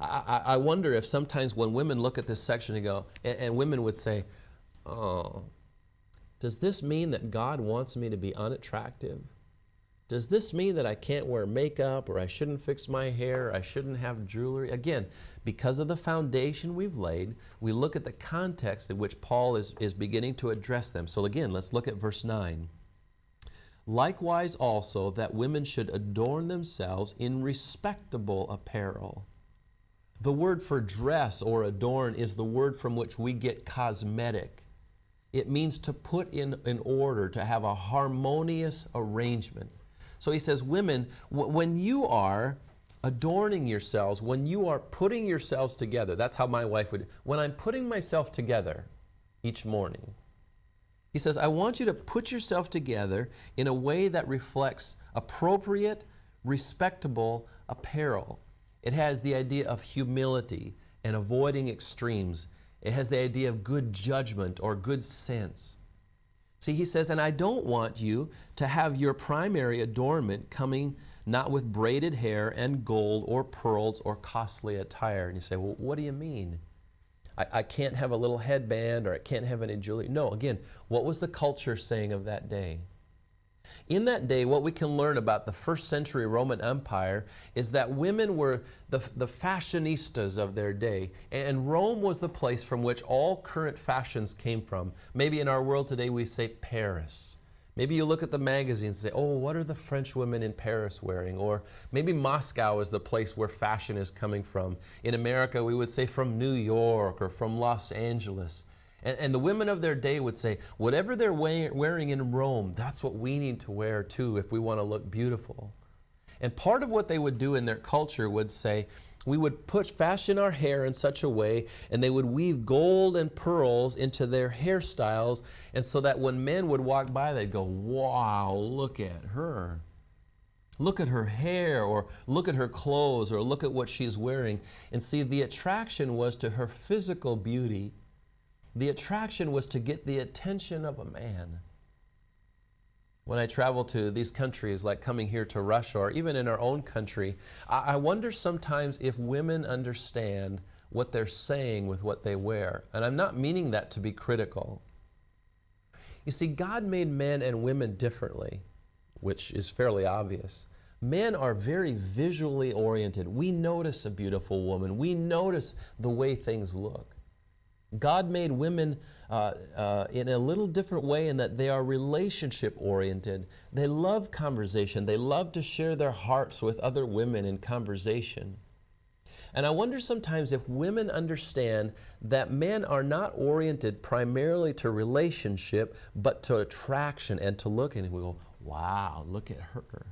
I wonder if sometimes when women look at this section and go, and women would say, oh, does this mean that God wants me to be unattractive? Does this mean that I can't wear makeup, or I shouldn't fix my hair, or I shouldn't have jewelry? Again, because of the foundation we've laid, we look at the context in which Paul is beginning to address them. So again, let's look at verse 9. Likewise also that women should adorn themselves in respectable apparel. The word for dress or adorn is the word from which we get cosmetic. It means to put in order, to have a harmonious arrangement. So he says, women, when you are adorning yourselves, when you are putting yourselves together, that's how my wife would, when I'm putting myself together each morning, he says, I want you to put yourself together in a way that reflects appropriate, respectable apparel. It has the idea of humility and avoiding extremes. It has the idea of good judgment or good sense. See, he says, and I don't want you to have your primary adornment coming not with braided hair and gold or pearls or costly attire. And you say, well, what do you mean? I can't have a little headband, or I can't have any jewelry. No, again, what was the culture saying of that day? In that day, what we can learn about the first century Roman Empire is that women were the fashionistas of their day. And Rome was the place from which all current fashions came from. Maybe in our world today we say Paris. Maybe you look at the magazines and say, oh, what are the French women in Paris wearing? Or maybe Moscow is the place where fashion is coming from. In America, we would say from New York or from Los Angeles. And the women of their day would say, whatever they're wearing in Rome, that's what we need to wear too if we want to look beautiful. And part of what they would do in their culture would say, we would fashion our hair in such a way, and they would weave gold and pearls into their hairstyles, and so that when men would walk by, they'd go, wow, look at her. Look at her hair, or look at her clothes, or look at what she's wearing. And see, the attraction was to her physical beauty. The attraction was to get the attention of a man. When I travel to these countries, like coming here to Russia, or even in our own country, I wonder sometimes if women understand what they're saying with what they wear. And I'm not meaning that to be critical. You see, God made men and women differently, which is fairly obvious. Men are very visually oriented. We notice a beautiful woman. We notice the way things look. God made women in a little different way in that they are relationship oriented. They love conversation. They love to share their hearts with other women in conversation. And I wonder sometimes if women understand that men are not oriented primarily to relationship, but to attraction and to looking. And we go, wow, look at her.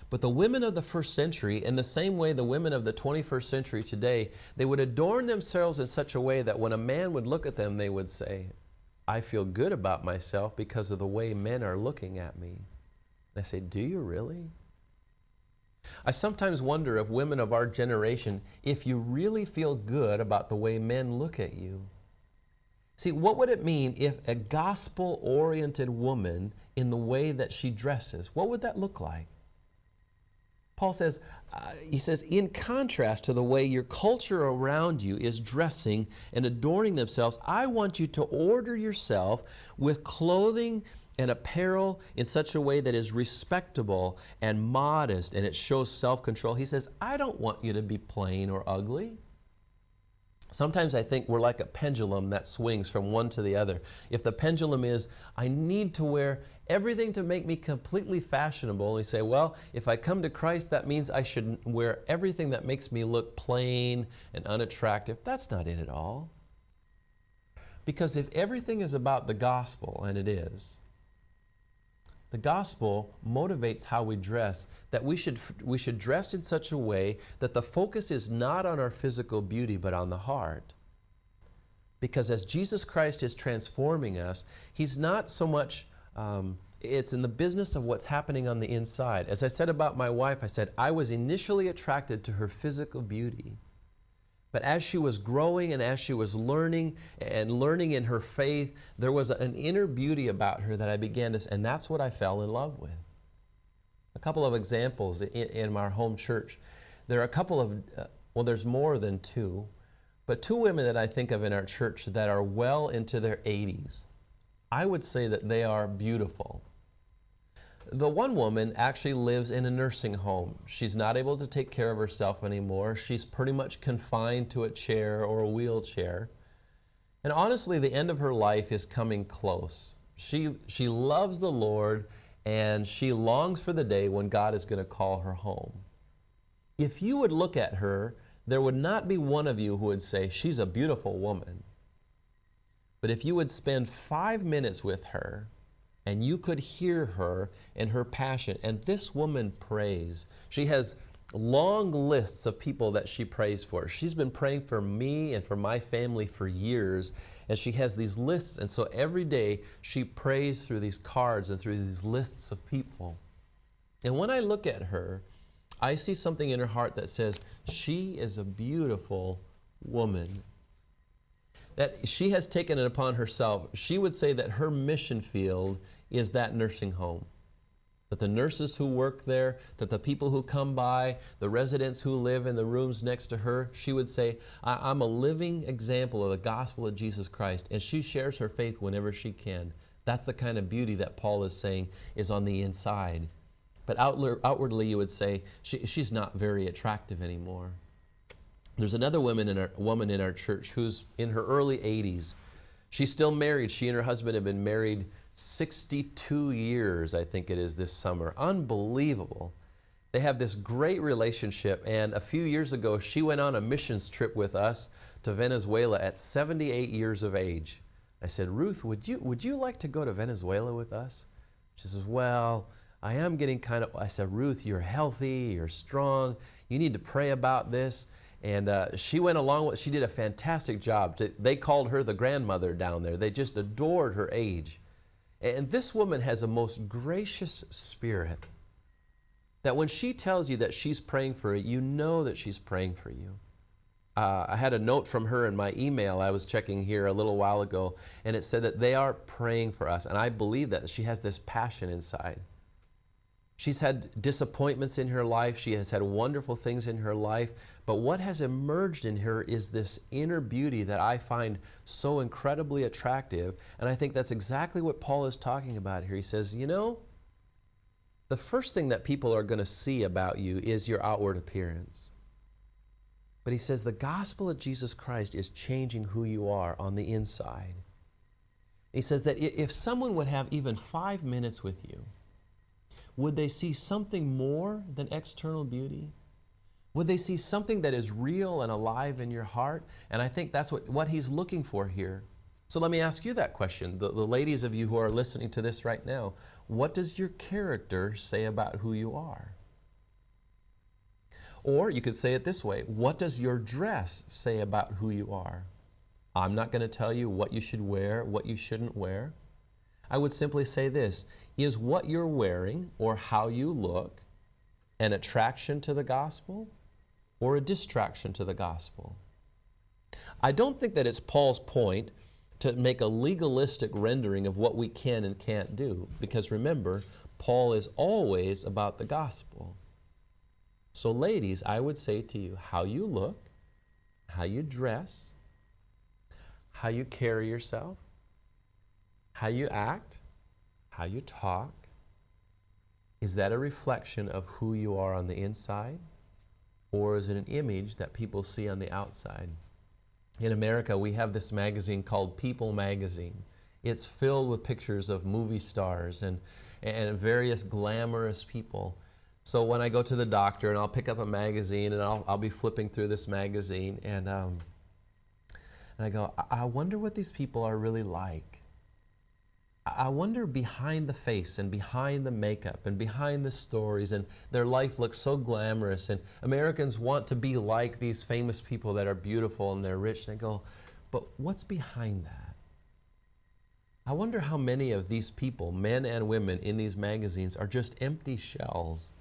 But the women of the first century, in the same way the women of the 21st century today, they would adorn themselves in such a way that when a man would look at them, they would say, I feel good about myself because of the way men are looking at me. And I say, do you really? I sometimes wonder if women of our generation, if you really feel good about the way men look at you. See, what would it mean if a gospel-oriented woman in the way that she dresses, what would that look like? Paul says, he says, in contrast to the way your culture around you is dressing and adorning themselves, I want you to order yourself with clothing and apparel in such a way that is respectable and modest, and it shows self-control. He says, I don't want you to be plain or ugly. Sometimes I think we're like a pendulum that swings from one to the other. If the pendulum is, I need to wear everything to make me completely fashionable, and we say, well, if I come to Christ, that means I should wear everything that makes me look plain and unattractive. That's not it at all. Because if everything is about the gospel, and it is, the gospel motivates how we dress, that we should dress in such a way that the focus is not on our physical beauty, but on the heart. Because as Jesus Christ is transforming us, He's not so much, it's in the business of what's happening on the inside. As I said about my wife, I said, I was initially attracted to her physical beauty. But as she was growing and as she was learning in her faith, there was an inner beauty about her that I began to, and that's what I fell in love with. A couple of examples in our home church. There are a couple of Well, there's more than two, but two women that I think of in our church that are well into their 80s. I would say that they are beautiful. The one woman actually lives in a nursing home. She's not able to take care of herself anymore. She's pretty much confined to a chair or a wheelchair. And honestly, the end of her life is coming close. She loves the Lord, and she longs for the day when God is going to call her home. If you would look at her, there would not be one of you who would say, she's a beautiful woman. But if you would spend 5 minutes with her, and you could hear her and her passion, and this woman prays. She has long lists of people that she prays for. She's been praying for me and for my family for years, and she has these lists, and so every day she prays through these cards and through these lists of people. And when I look at her, I see something in her heart that says, she is a beautiful woman. That she has taken it upon herself. She would say that her mission field is that nursing home. That the nurses who work there, that the people who come by, the residents who live in the rooms next to her, she would say, I'm a living example of the gospel of Jesus Christ. And she shares her faith whenever she can. That's the kind of beauty that Paul is saying is on the inside. But outwardly you would say, she's not very attractive anymore. There's another woman in our church who's in her early 80s. She's still married. She and her husband have been married 62 years, I think it is, this summer. Unbelievable. They have this great relationship, and a few years ago, she went on a missions trip with us to Venezuela at 78 years of age. I said, Ruth, would you like to go to Venezuela with us? She says, well, I am getting kind of, I said, Ruth, you're healthy, you're strong, you need to pray about this. And she went along with, she did a fantastic job. They called her the grandmother down there. They just adored her age. And this woman has a most gracious spirit that when she tells you that she's praying for you, you know that she's praying for you. I had a note from her in my email I was checking here a little while ago, and it said that they are praying for us. And I believe that she has this passion inside. She's had disappointments in her life. She has had wonderful things in her life. But what has emerged in her is this inner beauty that I find so incredibly attractive. And I think that's exactly what Paul is talking about here. He says, you know, the first thing that people are going to see about you is your outward appearance. But he says the gospel of Jesus Christ is changing who you are on the inside. He says that if someone would have even 5 minutes with you, would they see something more than external beauty? Would they see something that is real and alive in your heart? And I think that's what he's looking for here. So let me ask you that question. The ladies of you who are listening to this right now, what does your character say about who you are? Or you could say it this way, what does your dress say about who you are? I'm not going to tell you what you should wear, what you shouldn't wear. I would simply say this, is what you're wearing or how you look an attraction to the gospel or a distraction to the gospel? I don't think that it's Paul's point to make a legalistic rendering of what we can and can't do, because remember, Paul is always about the gospel. So ladies, I would say to you, how you look, how you dress, how you carry yourself, how you act, how you talk, is that a reflection of who you are on the inside? Or is it an image that people see on the outside? In America, we have this magazine called People Magazine. It's filled with pictures of movie stars and various glamorous people. So when I go to the doctor and I'll pick up a magazine and I'll be flipping through this magazine and I go, I wonder what these people are really like. I wonder behind the face and behind the makeup and behind the stories, and their life looks so glamorous, and Americans want to be like these famous people that are beautiful and they're rich. And I go, but what's behind that? I wonder how many of these people, men and women in these magazines, are just empty shells.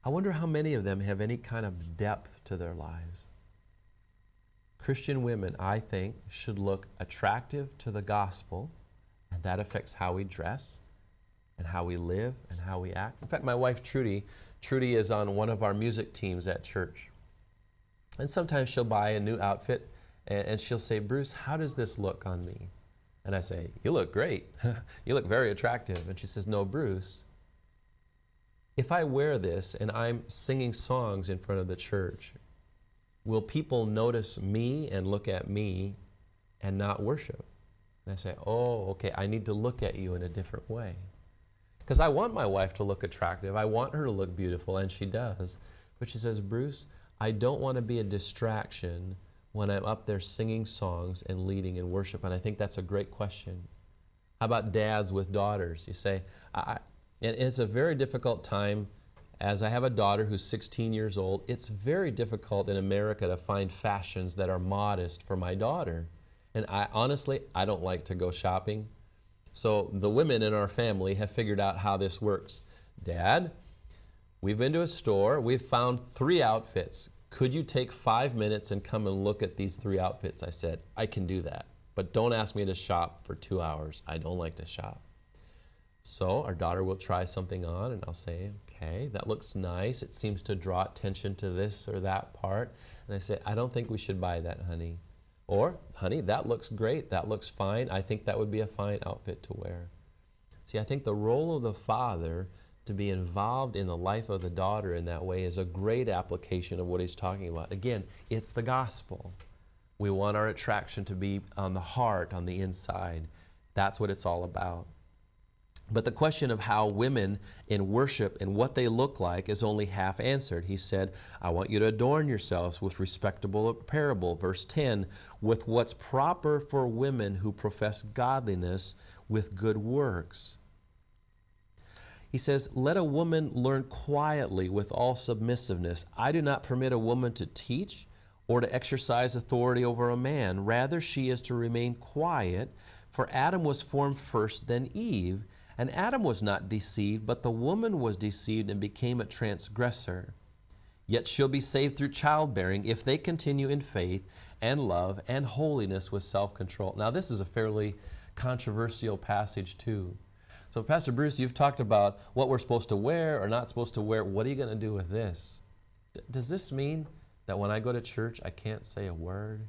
I wonder how many of them have any kind of depth to their lives. Christian women, I think, should look attractive to the gospel, and that affects how we dress and how we live and how we act. In fact, my wife Trudy is on one of our music teams at church. And sometimes she'll buy a new outfit and she'll say, Bruce, how does this look on me? And I say, you look great. You look very attractive. And she says, no, Bruce, if I wear this and I'm singing songs in front of the church, will people notice me and look at me and not worship? And I say, oh, okay, I need to look at you in a different way. Because I want my wife to look attractive. I want her to look beautiful, and she does. But she says, Bruce, I don't want to be a distraction when I'm up there singing songs and leading in worship. And I think that's a great question. How about dads with daughters? You say, and it's a very difficult time. As I have a daughter who's 16 years old, it's very difficult in America to find fashions that are modest for my daughter. And honestly, I don't like to go shopping. So the women in our family have figured out how this works. Dad, we've been to a store, we've found 3 outfits. Could you take 5 minutes and come and look at these 3 outfits? I said, I can do that, but don't ask me to shop for 2 hours. I don't like to shop. So our daughter will try something on and I'll say, okay, that looks nice. It seems to draw attention to this or that part. And I say, I don't think we should buy that, honey. Or, honey, that looks great. That looks fine. I think that would be a fine outfit to wear. See, I think the role of the father to be involved in the life of the daughter in that way is a great application of what he's talking about. Again, it's the gospel. We want our attraction to be on the heart, on the inside. That's what it's all about. But the question of how women in worship and what they look like is only half answered. He said, I want you to adorn yourselves with respectable apparel. Verse 10, with what's proper for women who profess godliness with good works. He says, let a woman learn quietly with all submissiveness. I do not permit a woman to teach or to exercise authority over a man. Rather, she is to remain quiet, for Adam was formed first, then Eve. And Adam was not deceived, but the woman was deceived and became a transgressor. Yet she'll be saved through childbearing if they continue in faith and love and holiness with self-control. Now, this is a fairly controversial passage too. So, Pastor Bruce, you've talked about what we're supposed to wear or not supposed to wear. What are you going to do with this? Does this mean that when I go to church, I can't say a word?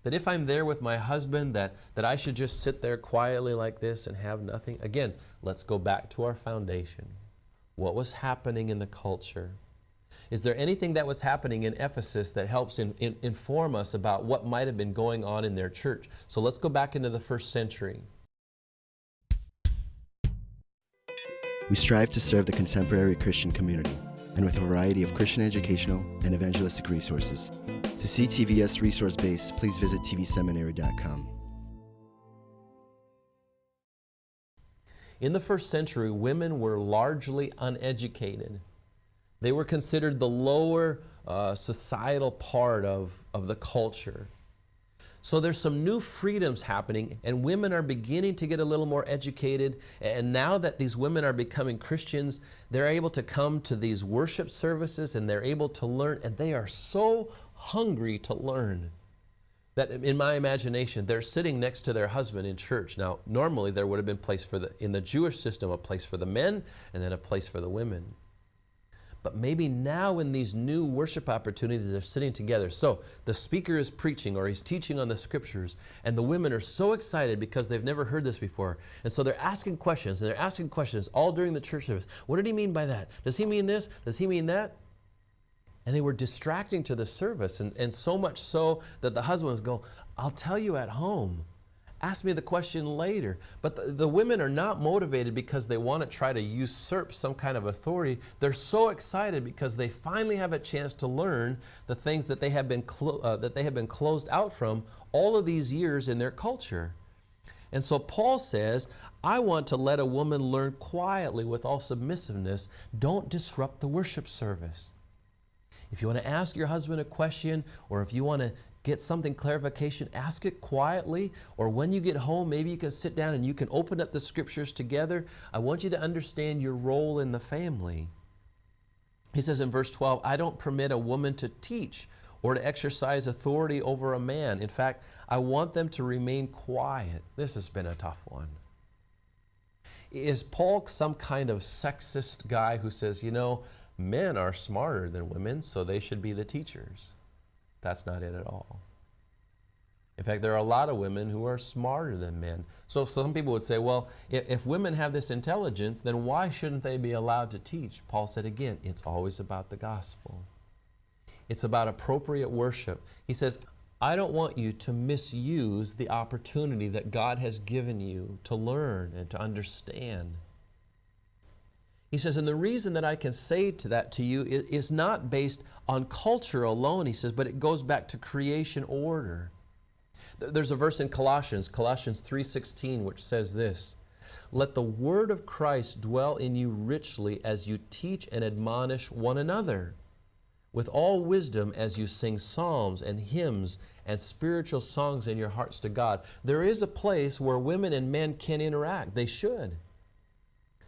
That if I'm there with my husband, that I should just sit there quietly like this and have nothing? Again, let's go back to our foundation. What was happening in the culture? Is there anything that was happening in Ephesus that helps inform us about what might have been going on in their church? So let's go back into the first century. We strive to serve the contemporary Christian community, and with a variety of Christian educational and evangelistic resources. To see TVS resource base, please visit tvseminary.com. In the first century, women were largely uneducated. They were considered the lower societal part of the culture. So there's some new freedoms happening, and women are beginning to get a little more educated. And now that these women are becoming Christians, they're able to come to these worship services and they're able to learn, and they are so hungry to learn that in my imagination, they're sitting next to their husband in church. Now, normally there would have been place for in the Jewish system, a place for the men and then a place for the women. But maybe now in these new worship opportunities, they're sitting together. So the speaker is preaching or he's teaching on the scriptures, and the women are so excited because they've never heard this before. And so they're asking questions, and they're asking questions all during the church service. What did he mean by that? Does he mean this? Does he mean that? And they were distracting to the service, and so much so that the husbands go, I'll tell you at home. Ask me the question later. But the women are not motivated because they want to try to usurp some kind of authority. They're so excited because they finally have a chance to learn the things that they have been closed out from all of these years in their culture. And so Paul says, I want to let a woman learn quietly with all submissiveness. Don't disrupt the worship service. If you want to ask your husband a question, or if you want to get something clarification, ask it quietly, or when you get home, maybe you can sit down and you can open up the scriptures together. I want you to understand your role in the family. He says in verse 12, I don't permit a woman to teach or to exercise authority over a man. In fact, I want them to remain quiet. This has been a tough one. Is Paul some kind of sexist guy who says, you know, men are smarter than women, so they should be the teachers. That's not it at all. In fact, there are a lot of women who are smarter than men. So some people would say, well, if women have this intelligence, then why shouldn't they be allowed to teach? Paul said again, it's always about the gospel. It's about appropriate worship. He says, I don't want you to misuse the opportunity that God has given you to learn and to understand. He says, and the reason that I can say that to you is not based on culture alone, he says, but it goes back to creation order. There's a verse in Colossians 3:16, which says this, let the word of Christ dwell in you richly as you teach and admonish one another, with all wisdom as you sing psalms and hymns and spiritual songs in your hearts to God. There is a place where women and men can interact. They should.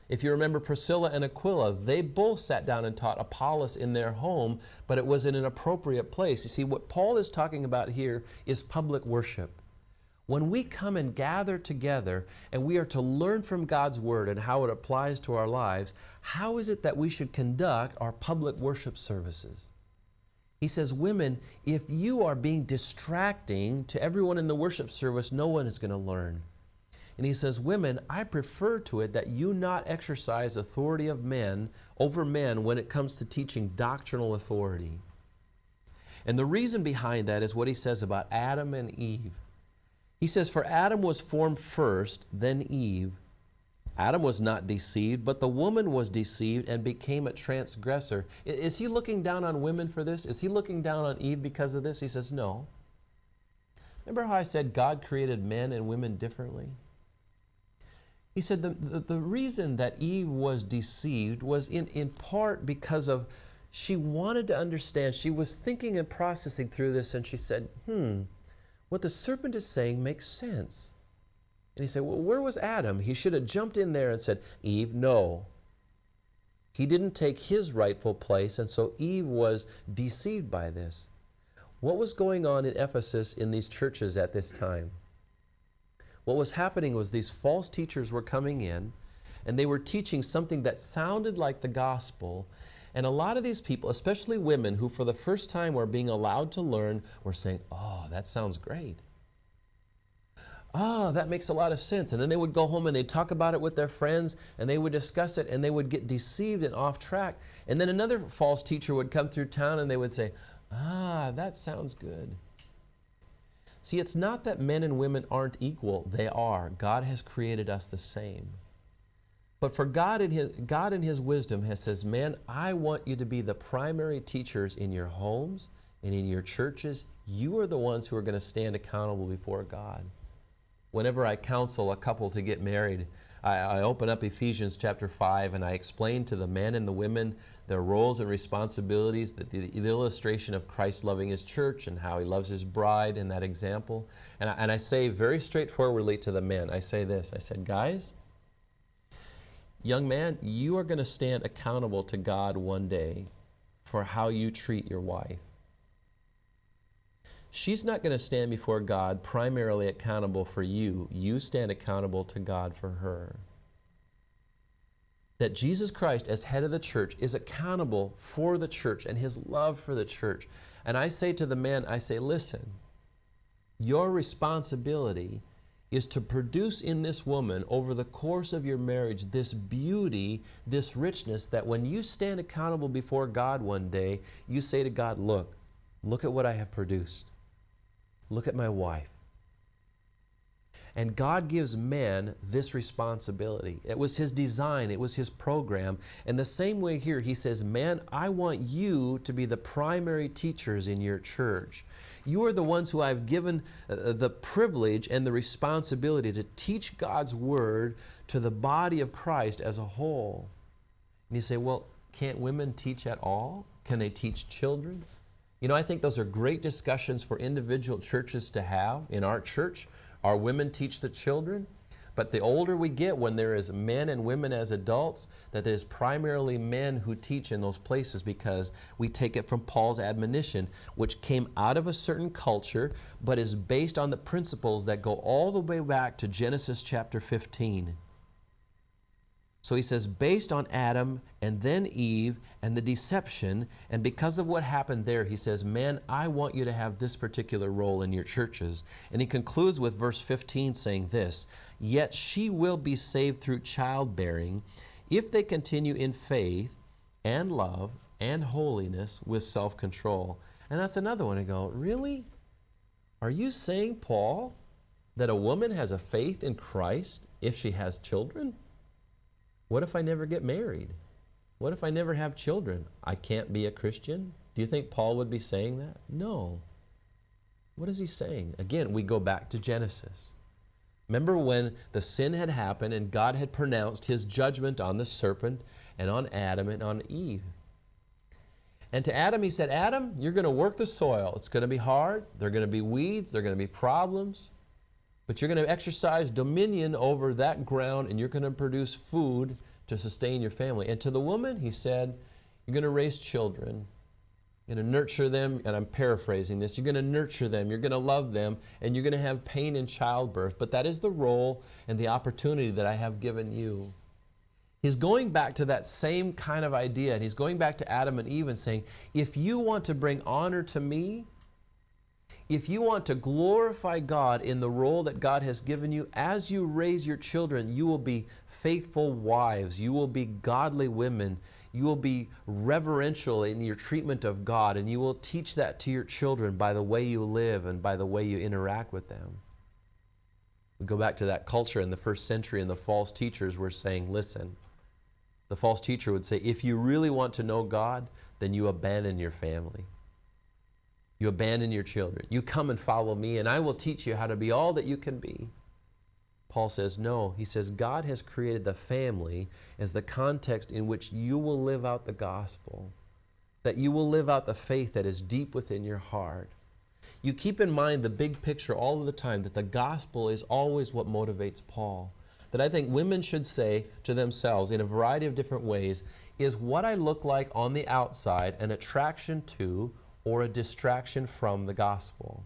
If you remember Priscilla and Aquila, they both sat down and taught Apollos in their home, but it was in an appropriate place. You see, what Paul is talking about here is public worship. When we come and gather together and we are to learn from God's Word and how it applies to our lives, how is it that we should conduct our public worship services? He says, women, if you are being distracting to everyone in the worship service, no one is going to learn. And he says, women, I prefer to it that you not exercise authority of men over men when it comes to teaching doctrinal authority. And the reason behind that is what he says about Adam and Eve. He says, for Adam was formed first, then Eve. Adam was not deceived, but the woman was deceived and became a transgressor. Is he looking down on women for this? Is he looking down on Eve because of this? He says, no. Remember how I said God created men and women differently? He said the reason that Eve was deceived was in part because of she wanted to understand. She was thinking and processing through this, and she said, what the serpent is saying makes sense. And he said, well, where was Adam? He should have jumped in there and said, Eve, no. He didn't take his rightful place, and so Eve was deceived by this. What was going on in Ephesus in these churches at this time? What was happening was these false teachers were coming in, and they were teaching something that sounded like the gospel. And a lot of these people, especially women who for the first time were being allowed to learn, were saying, oh, that sounds great. Oh, that makes a lot of sense. And then they would go home and they'd talk about it with their friends, and they would discuss it, and they would get deceived and off track. And then another false teacher would come through town and they would say, that sounds good. See, it's not that men and women aren't equal. They are. God has created us the same. But for God in His wisdom has says, man, I want you to be the primary teachers in your homes and in your churches. You are the ones who are going to stand accountable before God. Whenever I counsel a couple to get married, I open up Ephesians chapter 5 and I explain to the men and the women their roles and responsibilities, the illustration of Christ loving His church and how He loves His bride in that example. And I say very straightforwardly to the men, I say this, I said, guys, young man, you are going to stand accountable to God one day for how you treat your wife. She's not going to stand before God primarily accountable for you. You stand accountable to God for her. That Jesus Christ, as head of the church, is accountable for the church and His love for the church. And I say to the men, I say, listen, your responsibility is to produce in this woman over the course of your marriage this beauty, this richness, that when you stand accountable before God one day, you say to God, look at what I have produced. Look at my wife. And God gives men this responsibility. It was His design. It was His program. And the same way here, He says, man, I want you to be the primary teachers in your church. You are the ones who I've given the privilege and the responsibility to teach God's Word to the body of Christ as a whole. And you say, well, can't women teach at all? Can they teach children? You know, I think those are great discussions for individual churches to have. In our church, our women teach the children. But the older we get, when there is men and women as adults, that it is primarily men who teach in those places, because we take it from Paul's admonition, which came out of a certain culture, but is based on the principles that go all the way back to Genesis chapter 15. So he says, based on Adam and then Eve and the deception, and because of what happened there, he says, men, I want you to have this particular role in your churches. And he concludes with verse 15 saying this, yet she will be saved through childbearing if they continue in faith and love and holiness with self-control. And that's another one to go, really? Are you saying, Paul, that a woman has a faith in Christ if she has children? What if I never get married? What if I never have children? I can't be a Christian? Do you think Paul would be saying that? No. What is he saying? Again, we go back to Genesis. Remember when the sin had happened and God had pronounced his judgment on the serpent and on Adam and on Eve. And to Adam, he said, Adam, you're going to work the soil. It's going to be hard. There are going to be weeds. There are going to be problems. But you're going to exercise dominion over that ground, and you're going to produce food to sustain your family. And to the woman, he said, you're going to raise children. You're going to nurture them, and I'm paraphrasing this. You're going to nurture them. You're going to love them, and you're going to have pain in childbirth. But that is the role and the opportunity that I have given you. He's going back to that same kind of idea, and he's going back to Adam and Eve and saying, if you want to bring honor to me, if you want to glorify God in the role that God has given you, as you raise your children, you will be faithful wives. You will be godly women. You will be reverential in your treatment of God, and you will teach that to your children by the way you live and by the way you interact with them. We go back to that culture in the first century, and the false teachers were saying, listen, the false teacher would say, if you really want to know God, then you abandon your family. You abandon your children. You come and follow me, and I will teach you how to be all that you can be. Paul says, no. He says, God has created the family as the context in which you will live out the gospel, that you will live out the faith that is deep within your heart. You keep in mind the big picture all of the time, that the gospel is always what motivates Paul. That I think women should say to themselves in a variety of different ways, is what I look like on the outside an attraction to or a distraction from the gospel?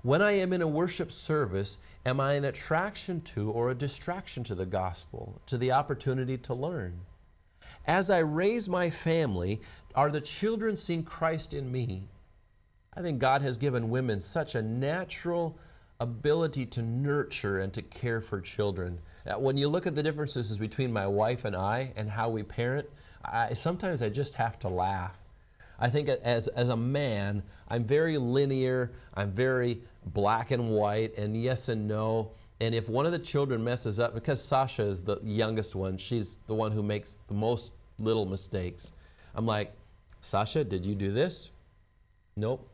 When I am in a worship service, am I an attraction to or a distraction to the gospel, to the opportunity to learn? As I raise my family, are the children seeing Christ in me? I think God has given women such a natural ability to nurture and to care for children. When you look at the differences between my wife and I and how we parent, sometimes I just have to laugh. I think as a man, I'm very linear, I'm very black and white, and yes and no. And if one of the children messes up, because Sasha is the youngest one, she's the one who makes the most little mistakes. I'm like, Sasha, did you do this? Nope.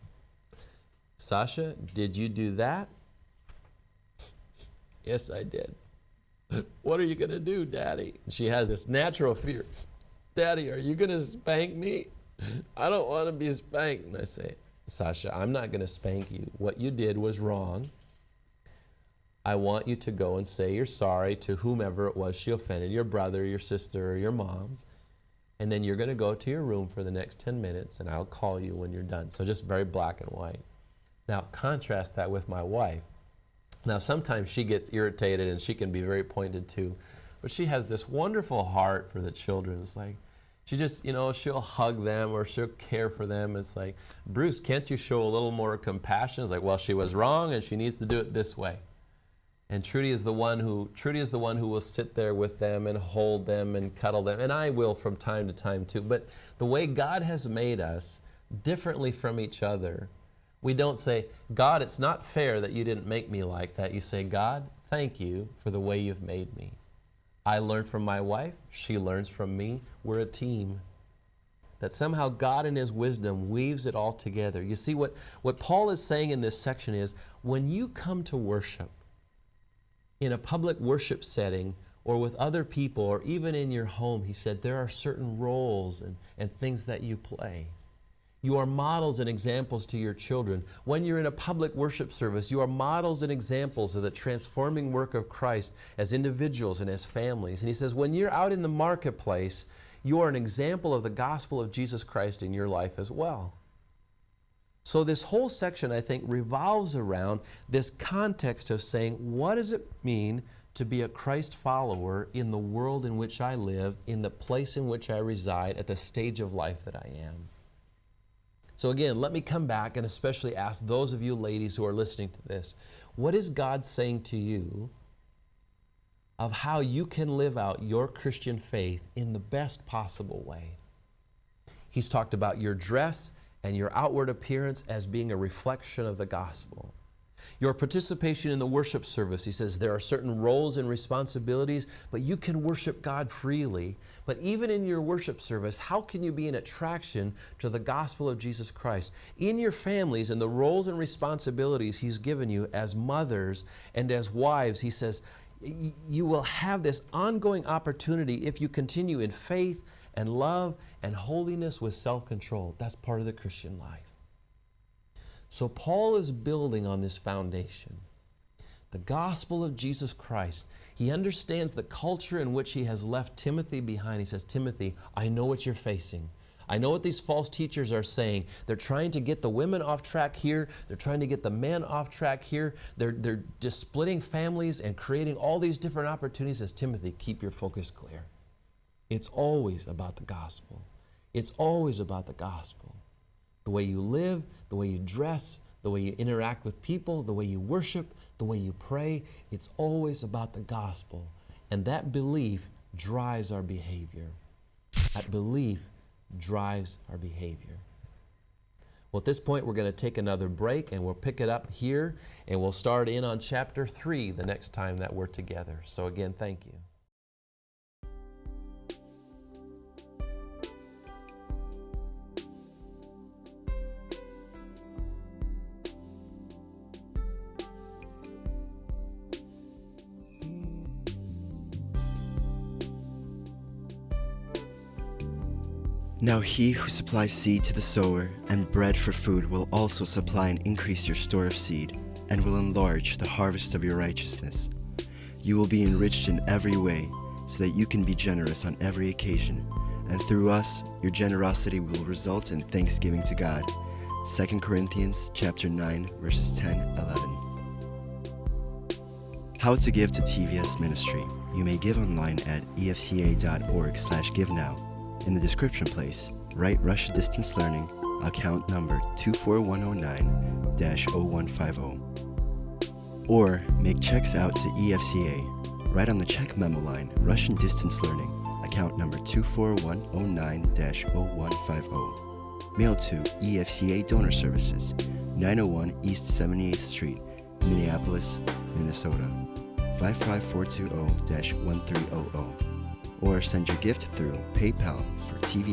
Sasha, did you do that? Yes, I did. What are you going to do, Daddy? She has this natural fear. Daddy, are you going to spank me? I don't want to be spanked. And I say, Sasha, I'm not going to spank you. What you did was wrong. I want you to go and say you're sorry to whomever it was she offended, your brother, your sister, or your mom. And then you're going to go to your room for the next 10 minutes, and I'll call you when you're done. So just very black and white. Now, contrast that with my wife. Now, sometimes she gets irritated, and she can be very pointed too. But she has this wonderful heart for the children. It's like, she just, she'll hug them or she'll care for them. It's like, Bruce, can't you show a little more compassion? It's like, well, she was wrong and she needs to do it this way. And Trudy is the one who will sit there with them and hold them and cuddle them. And I will from time to time too. But the way God has made us differently from each other, we don't say, God, it's not fair that you didn't make me like that. You say, God, thank you for the way you've made me. I learned from my wife, she learns from me. We're a team. That somehow God in his wisdom weaves it all together. You see, what Paul is saying in this section is, when you come to worship in a public worship setting or with other people or even in your home, he said, there are certain roles and things that you play. You are models and examples to your children. When you're in a public worship service, you are models and examples of the transforming work of Christ as individuals and as families. And he says, when you're out in the marketplace, you are an example of the gospel of Jesus Christ in your life as well. So this whole section, I think, revolves around this context of saying, what does it mean to be a Christ follower in the world in which I live, in the place in which I reside, at the stage of life that I am. So again, let me come back and especially ask those of you ladies who are listening to this, what is God saying to you of how you can live out your Christian faith in the best possible way? He's talked about your dress and your outward appearance as being a reflection of the gospel. Your participation in the worship service, he says there are certain roles and responsibilities, but you can worship God freely. But even in your worship service, how can you be an attraction to the gospel of Jesus Christ? In your families and the roles and responsibilities he's given you as mothers and as wives, he says, you will have this ongoing opportunity if you continue in faith and love and holiness with self-control. That's part of the Christian life. So Paul is building on this foundation, the gospel of Jesus Christ. He understands the culture in which he has left Timothy behind. He says, Timothy, I know what you're facing. I know what these false teachers are saying. They're trying to get the women off track here. They're trying to get the men off track here. They're just splitting families and creating all these different opportunities. He says, Timothy, keep your focus clear. It's always about the gospel. It's always about the gospel. The way you live, the way you dress, the way you interact with people, the way you worship, the way you pray, it's always about the gospel. And that belief drives our behavior. That belief drives our behavior. Well, at this point, we're going to take another break and we'll pick it up here and we'll start in on chapter 3 the next time that we're together. So again, thank you. Now he who supplies seed to the sower and bread for food will also supply and increase your store of seed, and will enlarge the harvest of your righteousness. You will be enriched in every way, so that you can be generous on every occasion, and through us, your generosity will result in thanksgiving to God. 2 Corinthians chapter 9, verses 10, 11. How to give to TVS Ministry. You may give online at efca.org/givenow. In the description place, write Russia Distance Learning, account number 24109-0150. Or make checks out to EFCA. Write on the check memo line, Russian Distance Learning, account number 24109-0150. Mail to EFCA Donor Services, 901 East 78th Street, Minneapolis, Minnesota, 55420-1300. Or send your gift through PayPal for TVS